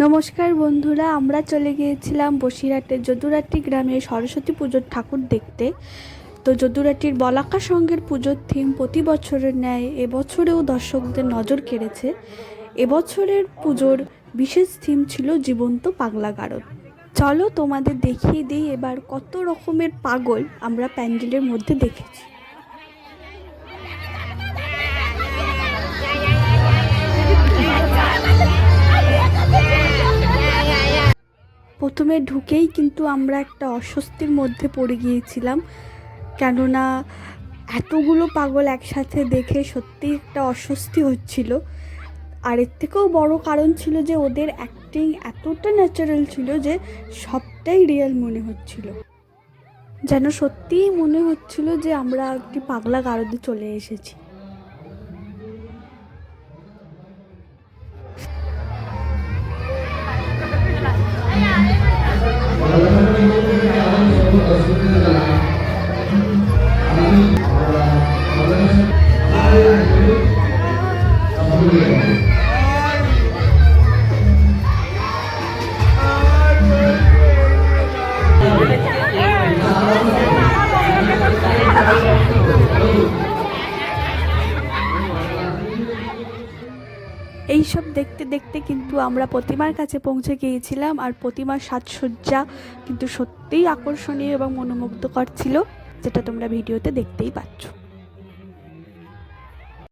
নমস্কার বন্ধুরা, আমরা চলে গিয়েছিলাম বসিরহাটের যদুরাটি গ্রামে সরস্বতী পুজোর ঠাকুর দেখতে। তো যদুরাটির বলাকা সঙ্গের পুজোর থিম প্রতি বছরের ন্যায় এবছরেও দর্শকদের নজর কেড়েছে। এবছরের পুজোর বিশেষ থিম ছিল জীবন্ত পাগলা গারদ। চলো তোমাদের দেখিয়ে দিই এবার কত রকমের পাগল আমরা প্যান্ডেলের মধ্যে দেখেছি। প্রথমে ঢুকেই কিন্তু আমরা একটা অস্বস্তির মধ্যে পড়ে গিয়েছিলাম, কেননা এতগুলো পাগল একসাথে দেখে সত্যি একটা অস্বস্তি হচ্ছিল। আর এর থেকেও বড় কারণ ছিল যে ওদের অ্যাক্টিং এতটা ন্যাচারাল ছিল যে সবটাই রিয়েল মনে হচ্ছিল, যেন সত্যিই মনে হচ্ছিল যে আমরা একটি পাগলা গারদে চলে এসেছি। এইসব দেখতে দেখতে কিন্তু আমরা প্রতিমার কাছে পৌঁছে গিয়েছিলাম, আর প্রতিমার সাজসজ্জা কিন্তু সত্যিই আকর্ষণীয় এবং মনোমুগ্ধকর ছিল, যেটা তোমরা ভিডিওতে দেখতেই পাচ্ছ।